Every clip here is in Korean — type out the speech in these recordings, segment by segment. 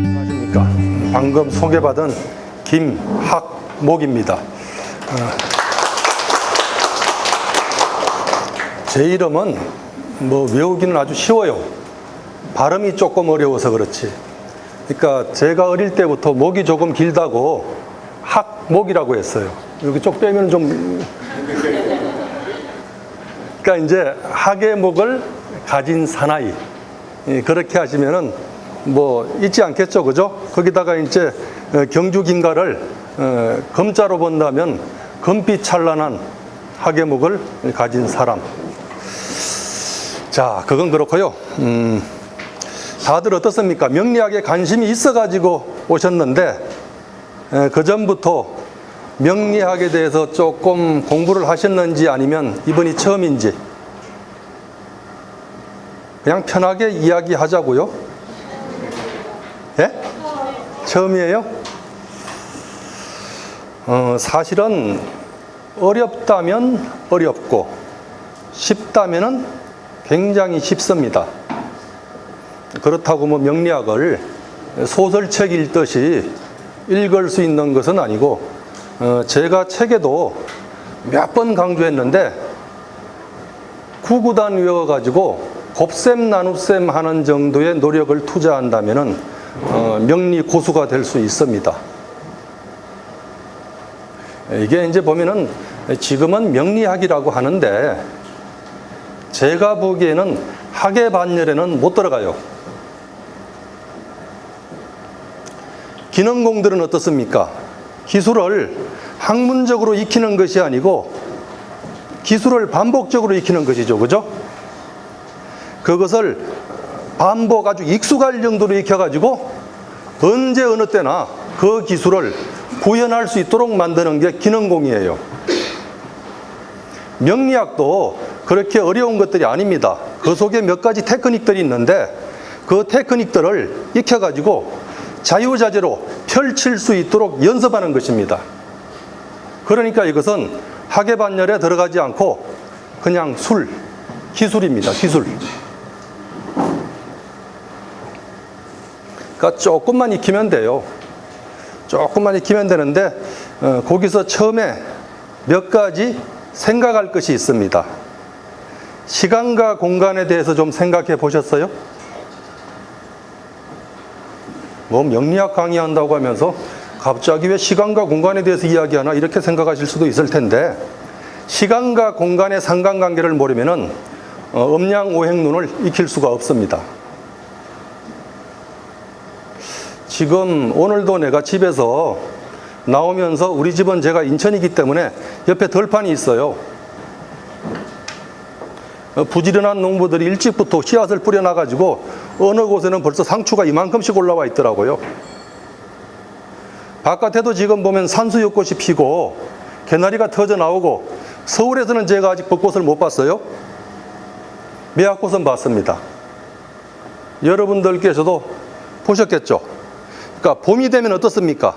안녕하십니까. 방금 소개받은 김학목입니다. 제 이름은 외우기는 아주 쉬워요. 발음이 조금 어려워서 그렇지. 그러니까 제가 어릴 때부터 목이 조금 길다고 학목이라고 했어요. 여기 쪽 빼면 좀. 그러니까 이제 학의 목을 가진 사나이. 그렇게 하시면은 잊지 않겠죠, 그죠? 거기다가 이제 경주 김가를 검자로 본다면 금빛 찬란한 학의 목을 가진 사람. 자, 그건 그렇고요. 다들 어떻습니까? 명리학에 관심이 있어가지고 오셨는데, 그 전부터 명리학에 대해서 조금 공부를 하셨는지 아니면 이번이 처음인지 그냥 편하게 이야기하자고요. 예? 처음이에요? 사실은 어렵다면 어렵고 쉽다면은 굉장히 쉽습니다. 그렇다고 명리학을 소설책 읽듯이 읽을 수 있는 것은 아니고, 제가 책에도 몇 번 강조했는데, 구구단 외워가지고 곱셈 나눗셈 하는 정도의 노력을 투자한다면은 명리 고수가 될 수 있습니다. 이게 이제 보면은 지금은 명리학이라고 하는데, 제가 보기에는 학의 반열에는 못 들어가요. 기능공들은 어떻습니까? 기술을 학문적으로 익히는 것이 아니고 기술을 반복적으로 익히는 것이죠, 그죠? 그것을 반복 아주 익숙할 정도로 익혀가지고 언제 어느 때나 그 기술을 구현할 수 있도록 만드는 게 기능공이에요. 명리학도 그렇게 어려운 것들이 아닙니다. 그 속에 몇 가지 테크닉들이 있는데, 그 테크닉들을 익혀가지고 자유자재로 펼칠 수 있도록 연습하는 것입니다. 그러니까 이것은 학의 반열에 들어가지 않고 그냥 기술입니다. 기술. 그러니까 조금만 익히면 돼요. 조금만 익히면 되는데, 거기서 처음에 몇 가지 생각할 것이 있습니다. 시간과 공간에 대해서 좀 생각해 보셨어요? 명리학 강의한다고 하면서 갑자기 왜 시간과 공간에 대해서 이야기하나 이렇게 생각하실 수도 있을 텐데, 시간과 공간의 상관관계를 모르면은 음양오행론을 익힐 수가 없습니다. 지금 오늘도 내가 집에서 나오면서, 우리 집은 제가 인천이기 때문에 옆에 들판이 있어요. 부지런한 농부들이 일찍부터 씨앗을 뿌려놔가지고 어느 곳에는 벌써 상추가 이만큼씩 올라와 있더라고요. 바깥에도 지금 보면 산수유꽃이 피고 개나리가 터져 나오고, 서울에서는 제가 아직 벚꽃을 못 봤어요. 매화꽃은 봤습니다. 여러분들께서도 보셨겠죠? 그러니까 봄이 되면 어떻습니까?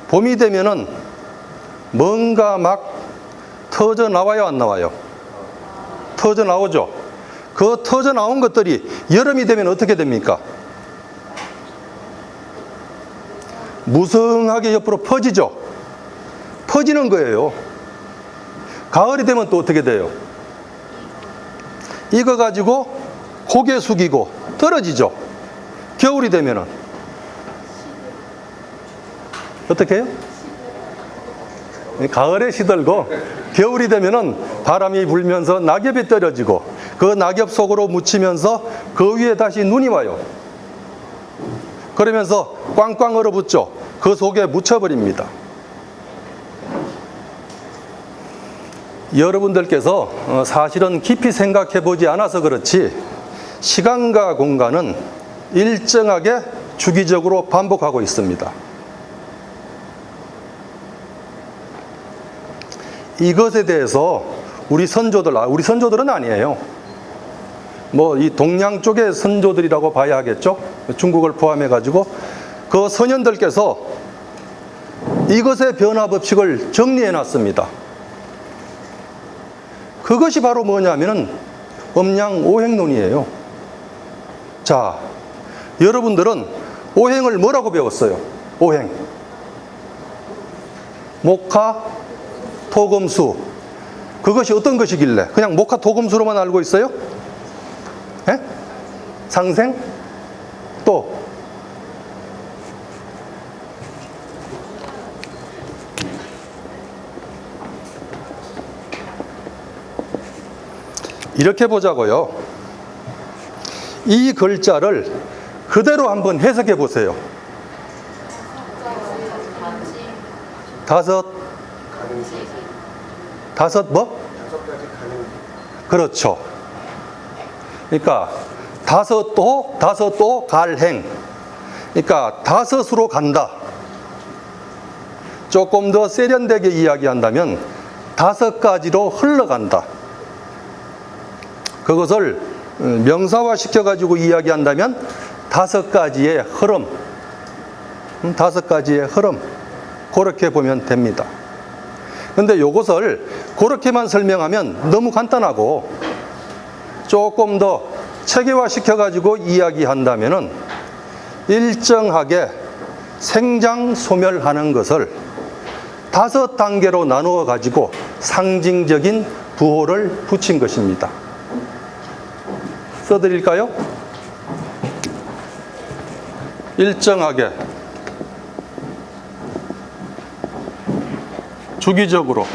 봄이 되면은 뭔가 막 터져 나와요, 안 나와요? 터져 나오죠. 그 터져 나온 것들이 여름이 되면 어떻게 됩니까? 무성하게 옆으로 퍼지죠. 퍼지는 거예요. 가을이 되면 또 어떻게 돼요? 이거 가지고 고개 숙이고 떨어지죠. 겨울이 되면은 어떻게 해요? 가을에 시들고 겨울이 되면은 바람이 불면서 낙엽이 떨어지고, 그 낙엽 속으로 묻히면서 그 위에 다시 눈이 와요. 그러면서 꽝꽝 얼어붙죠. 그 속에 묻혀버립니다. 여러분들께서 사실은 깊이 생각해 보지 않아서 그렇지, 시간과 공간은 일정하게 주기적으로 반복하고 있습니다. 이것에 대해서 우리 선조들은 아니에요. 이 동양 쪽의 선조들이라고 봐야 하겠죠. 중국을 포함해가지고 그 선현들께서 이것의 변화 법칙을 정리해 놨습니다. 그것이 바로 뭐냐면은 음양 오행론이에요. 자, 여러분들은 오행을 뭐라고 배웠어요? 오행. 목화, 토금수. 그것이 어떤 것이길래? 그냥 목화, 토금수로만 알고 있어요? 예? 상생? 또? 이렇게 보자고요. 이 글자를 그대로 한번 해석해 보세요. 다섯 뭐? 그렇죠. 그러니까 다섯도 갈행. 그러니까 다섯으로 간다. 조금 더 세련되게 이야기한다면 5가지로 흘러간다. 그것을 명사화 시켜가지고 이야기한다면 5가지의 흐름. 5가지의 흐름. 그렇게 보면 됩니다. 근데 이것을 그렇게만 설명하면 너무 간단하고 조금 더 체계화 시켜가지고 이야기한다면은 일정하게 생장소멸하는 것을 5단계로 나누어 가지고 상징적인 부호를 붙인 것입니다. 써드릴까요? 일정하게, 주기적으로,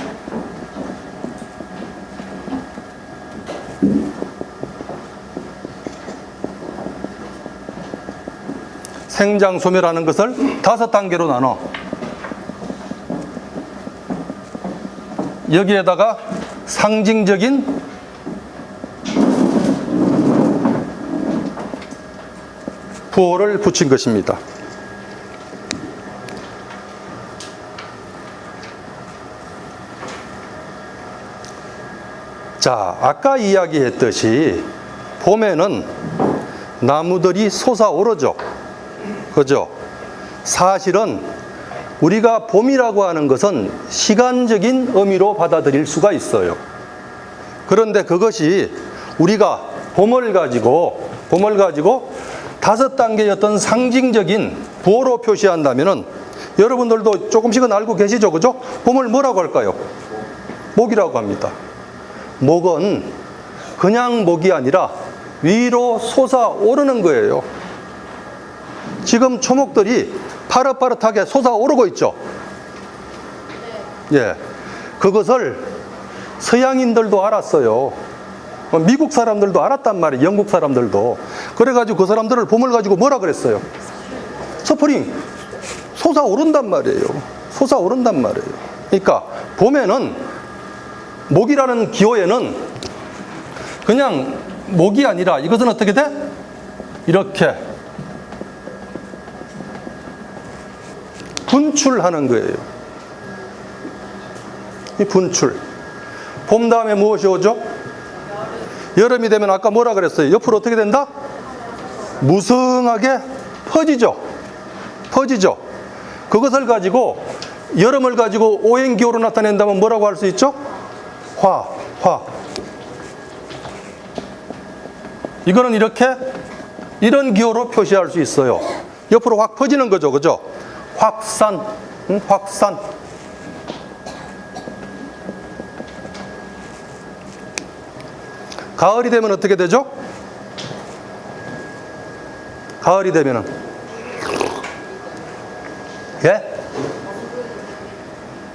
생장소멸하는 것을 5단계로 나눠 여기에다가 상징적인 부호를 붙인 것입니다. 자, 아까 이야기했듯이 봄에는 나무들이 솟아오르죠. 그죠? 사실은 우리가 봄이라고 하는 것은 시간적인 의미로 받아들일 수가 있어요. 그런데 그것이 우리가 봄을 가지고 5단계의 어떤 상징적인 부호로 표시한다면은 여러분들도 조금씩은 알고 계시죠? 그죠? 봄을 뭐라고 할까요? 목이라고 합니다. 목은 그냥 목이 아니라 위로 솟아오르는 거예요. 지금 초목들이 파릇파릇하게 솟아오르고 있죠. 예, 그것을 서양인들도 알았어요. 미국 사람들도 알았단 말이에요. 영국 사람들도. 그래가지고 그 사람들을 봄을 가지고 뭐라 그랬어요? 스프링. 솟아오른단 말이에요. 솟아오른단 말이에요. 그러니까 봄에는 목이라는 기호에는 그냥 목이 아니라 이것은 어떻게 돼? 이렇게 분출하는 거예요. 이 분출. 봄 다음에 무엇이 오죠? 여름이 되면 아까 뭐라 그랬어요? 옆으로 어떻게 된다? 무성하게 퍼지죠. 퍼지죠. 그것을 가지고 여름을 가지고 오행기호로 나타낸다면 뭐라고 할 수 있죠? 화. 이거는 이렇게 이런 기호로 표시할 수 있어요. 옆으로 확 퍼지는 거죠. 그죠? 확산. 확산. 가을이 되면 어떻게 되죠? 가을이 되면은 예?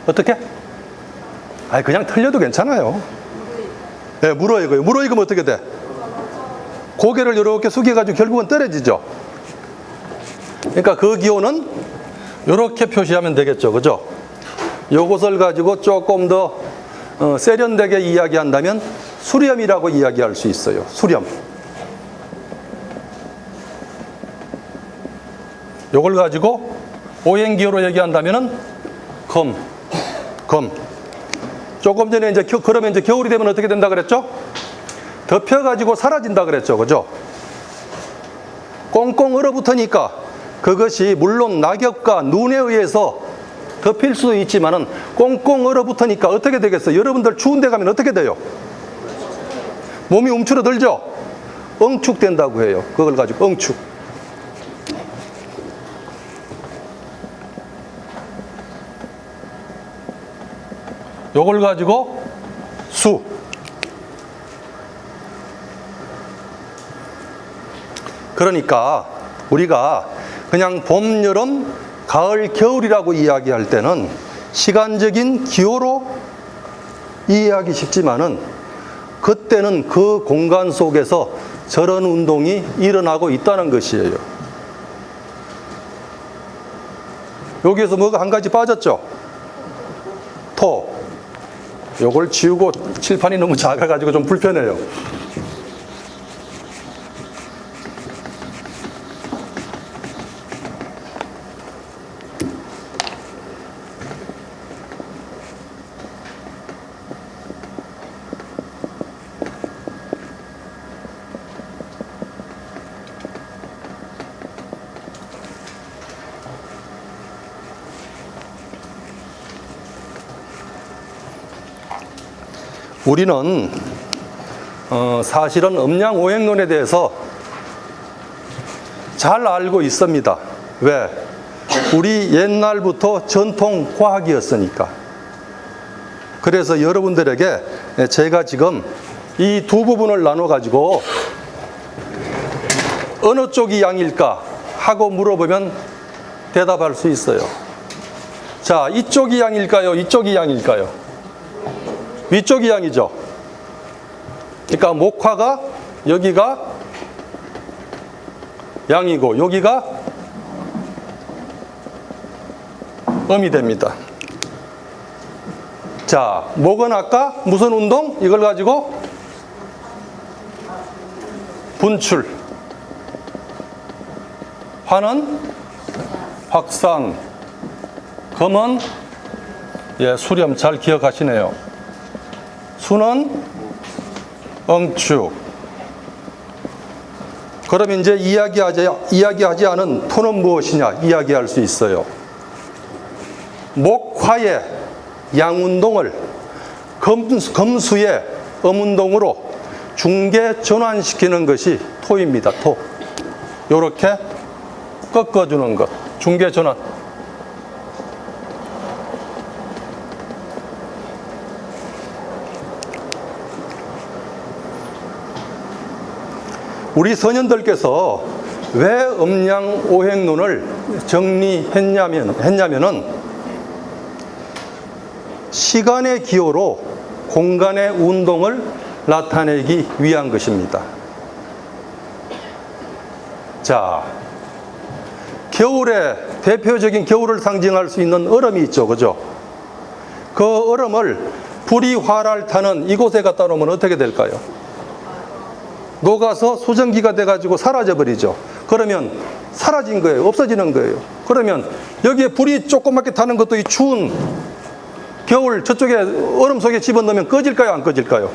어떻게? 아니 그냥 틀려도 괜찮아요. 예, 물어익어요. 물어익으면 어떻게 돼? 고개를 이렇게 숙여가지고 결국은 떨어지죠. 그러니까 그 기호는 이렇게 표시하면 되겠죠. 그죠? 요것을 가지고 조금 더 세련되게 이야기한다면 수렴이라고 이야기할 수 있어요. 수렴. 요걸 가지고 오행기호로 얘기한다면은 검. 조금 전에 그러면 이제 겨울이 되면 어떻게 된다 그랬죠? 덮여가지고 사라진다 그랬죠. 그죠? 꽁꽁 얼어붙으니까 그것이 물론 낙엽과 눈에 의해서 덮일 수도 있지만은 꽁꽁 얼어붙으니까 어떻게 되겠어요? 여러분들 추운 데 가면 어떻게 돼요? 몸이 움츠러들죠? 엉축된다고 해요. 그걸 가지고 엉축. 요걸 가지고 수. 그러니까 우리가 그냥 봄, 여름, 가을, 겨울이라고 이야기할 때는 시간적인 기호로 이해하기 쉽지만은 그때는 그 공간 속에서 저런 운동이 일어나고 있다는 것이에요. 여기에서 뭐가 한 가지 빠졌죠? 토. 요걸 지우고 칠판이 너무 작아가지고 좀 불편해요. 우리는 사실은 음양오행론에 대해서 잘 알고 있습니다. 왜? 우리 옛날부터 전통 과학이었으니까. 그래서 여러분들에게 제가 지금 이 두 부분을 나눠 가지고 어느 쪽이 양일까 하고 물어보면 대답할 수 있어요. 자, 이쪽이 양일까요? 이쪽이 양일까요? 위쪽이 양이죠. 그러니까 목화가 여기가 양이고 여기가 음이 됩니다. 자, 목은 아까 무슨 운동? 이걸 가지고 분출. 화는 확산. 금은 수렴. 잘 기억하시네요. 수는 엉축. 그럼 이제 이야기하지 않은 토는 무엇이냐 이야기할 수 있어요. 목화의 양운동을 금수의 음운동으로 중계 전환시키는 것이 토입니다. 토. 요렇게 꺾어주는 것. 중계 전환. 우리 선현들께서 왜 음양오행론을 정리했냐면은 시간의 기호로 공간의 운동을 나타내기 위한 것입니다. 자, 겨울에 대표적인 겨울을 상징할 수 있는 얼음이 있죠, 그죠? 그 얼음을 불이 활활 타는 이곳에 갖다 놓으면 어떻게 될까요? 녹아서 수증기가 돼가지고 사라져버리죠. 그러면 사라진 거예요. 없어지는 거예요. 그러면 여기에 불이 조그맣게 타는 것도 이 추운 겨울 저쪽에 얼음 속에 집어넣으면 꺼질까요? 안 꺼질까요?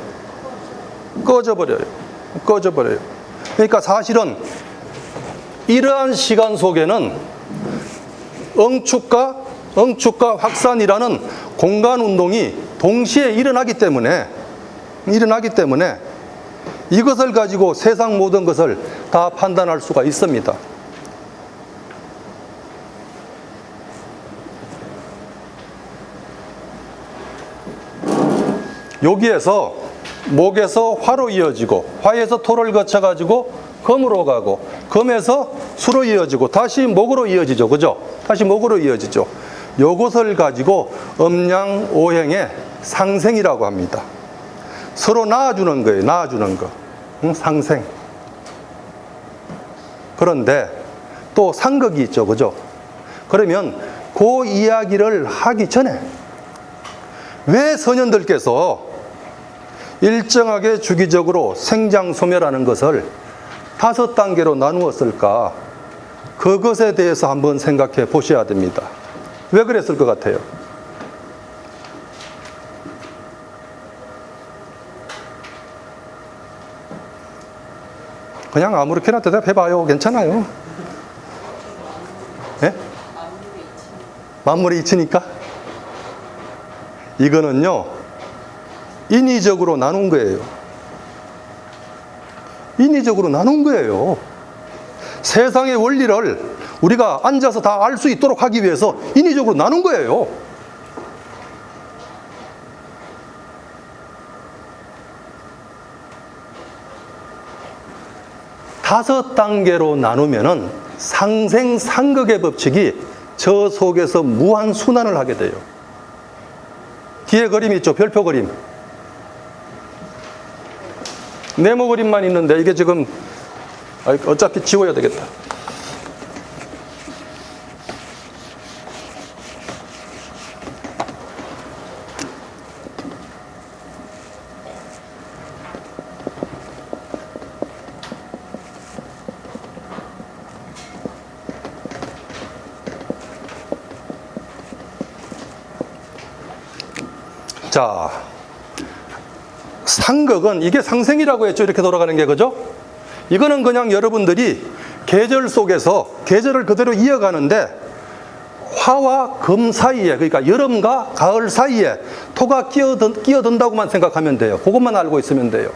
꺼져버려요. 꺼져버려요. 그러니까 사실은 이러한 시간 속에는 엉축과 확산이라는 공간 운동이 동시에 일어나기 때문에 이것을 가지고 세상 모든 것을 다 판단할 수가 있습니다. 여기에서 목에서 화로 이어지고 화에서 토를 거쳐가지고 금으로 가고 금에서 수로 이어지고 다시 목으로 이어지죠. 그죠? 다시 목으로 이어지죠. 요것을 가지고 음양오행의 상생이라고 합니다. 서로 낳아주는 거예요. 낳아주는 거. 상생. 그런데 또 상극이 있죠. 그죠? 그러면 그 이야기를 하기 전에 왜 선현들께서 일정하게 주기적으로 생장소멸하는 것을 5단계로 나누었을까? 그것에 대해서 한번 생각해 보셔야 됩니다. 왜 그랬을 것 같아요? 그냥 아무렇게나 대답해봐요. 괜찮아요. 예? 만물의 이치니까? 이거는요, 인위적으로 나눈 거예요. 인위적으로 나눈 거예요. 세상의 원리를 우리가 앉아서 다 알 수 있도록 하기 위해서 인위적으로 나눈 거예요. 다섯 단계로 나누면은 상생상극의 법칙이 저 속에서 무한 순환을 하게 돼요. 뒤에 그림 있죠? 별표 그림. 네모 그림만 있는데 이게 지금 어차피 지워야 되겠다. 자, 상극은 이게 상생이라고 했죠. 이렇게 돌아가는 게, 그죠? 이거는 그냥 여러분들이 계절 속에서 계절을 그대로 이어가는데 화와 금 사이에, 그러니까 여름과 가을 사이에 토가 끼어든다고만 생각하면 돼요. 그것만 알고 있으면 돼요.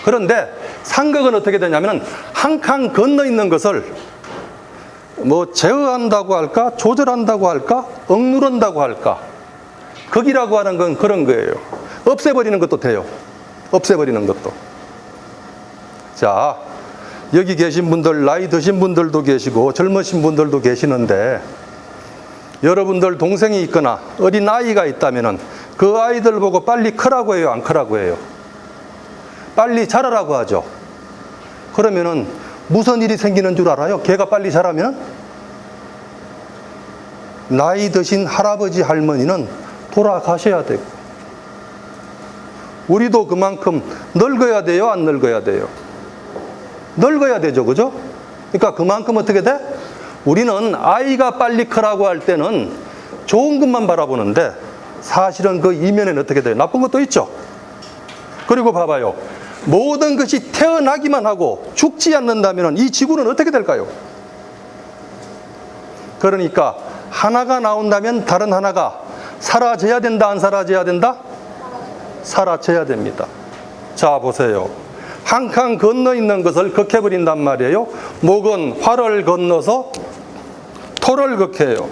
그런데 상극은 어떻게 되냐면 한 칸 건너 있는 것을 뭐 제어한다고 할까, 조절한다고 할까, 억누른다고 할까. 극이라고 하는 건 그런 거예요. 없애버리는 것도 돼요. 없애버리는 것도. 자, 여기 계신 분들, 나이 드신 분들도 계시고 젊으신 분들도 계시는데 여러분들 동생이 있거나 어린 아이가 있다면 그 아이들 보고 빨리 크라고 해요, 안 크라고 해요? 빨리 자라라고 하죠. 그러면은 무슨 일이 생기는 줄 알아요? 걔가 빨리 자라면 나이 드신 할아버지 할머니는 돌아가셔야 되고, 우리도 그만큼 늙어야 돼요, 안 늙어야 돼요? 늙어야 되죠, 그죠? 그러니까 그만큼 어떻게 돼? 우리는 아이가 빨리 크라고 할 때는 좋은 것만 바라보는데 사실은 그 이면에는 어떻게 돼요? 나쁜 것도 있죠. 그리고 봐봐요. 모든 것이 태어나기만 하고 죽지 않는다면 이 지구는 어떻게 될까요? 그러니까 하나가 나온다면 다른 하나가 사라져야 된다, 안 사라져야 된다? 사라져야 됩니다. 자, 보세요. 한 칸 건너 있는 것을 극해버린단 말이에요. 목은 화를 건너서 토를 극해요.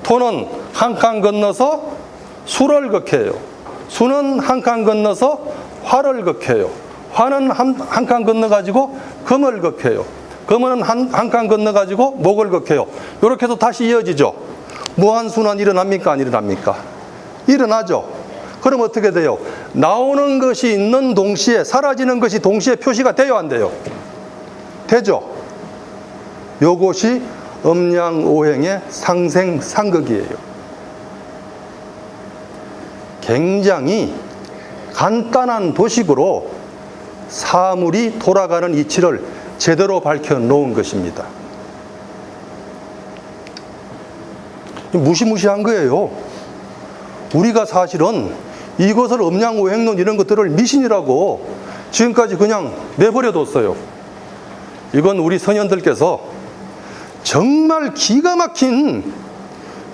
토는 한 칸 건너서 수를 극해요. 수는 한 칸 건너서 화를 극해요. 화는 한 칸 건너가지고 금을 극해요. 금은 한 칸 건너가지고 목을 극해요. 이렇게 해서 다시 이어지죠. 무한순환 일어납니까, 안 일어납니까? 일어나죠. 그럼 어떻게 돼요? 나오는 것이 있는 동시에 사라지는 것이 동시에 표시가 돼요, 안 돼요? 되죠. 요것이 음양오행의 상생상극이에요. 굉장히 간단한 도식으로 사물이 돌아가는 이치를 제대로 밝혀 놓은 것입니다. 무시무시한 거예요. 우리가 사실은 이것을 음양오행론 이런 것들을 미신이라고 지금까지 그냥 내버려뒀어요. 이건 우리 선현들께서 정말 기가 막힌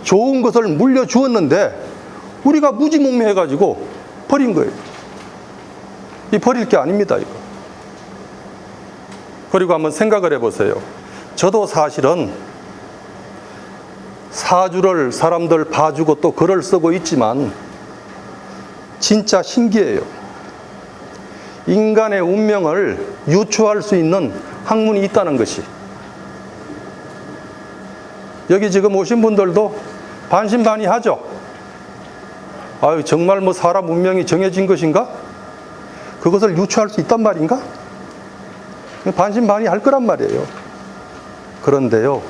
좋은 것을 물려주었는데 우리가 무지몽매해가지고 버린 거예요. 이 버릴 게 아닙니다, 이거. 그리고 한번 생각을 해보세요. 저도 사실은 사주를 사람들 봐주고 또 글을 쓰고 있지만 진짜 신기해요. 인간의 운명을 유추할 수 있는 학문이 있다는 것이. 여기 지금 오신 분들도 반신반의하죠. 아유, 정말 뭐 사람 운명이 정해진 것인가? 그것을 유추할 수 있단 말인가? 반신반의할 거란 말이에요. 그런데요,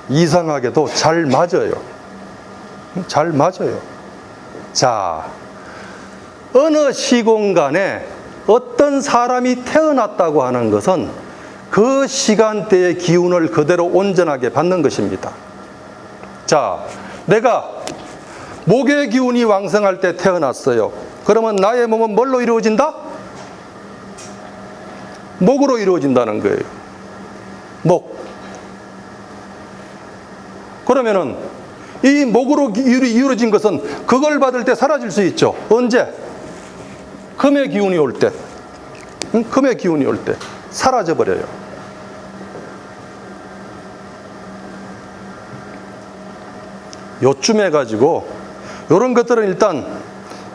이상하게도 잘 맞아요. 잘 맞아요. 자, 어느 시공간에 어떤 사람이 태어났다고 하는 것은 그 시간대의 기운을 그대로 온전하게 받는 것입니다. 자, 내가 목의 기운이 왕성할 때 태어났어요. 그러면 나의 몸은 뭘로 이루어진다? 목으로 이루어진다는 거예요. 목. 그러면은 이 목으로 이루어진 것은 그걸 받을 때 사라질 수 있죠. 언제? 금의 기운이 올 때. 금의 기운이 올 때 사라져 버려요. 요쯤 해가지고 이런 것들은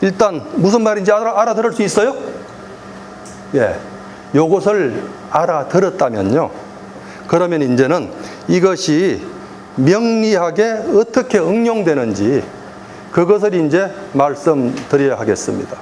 일단 무슨 말인지 알아들을 수 있어요? 예, 요것을 알아들었다면요, 그러면 이제는 이것이 명리학에 어떻게 응용되는지 그것을 이제 말씀드려야 하겠습니다.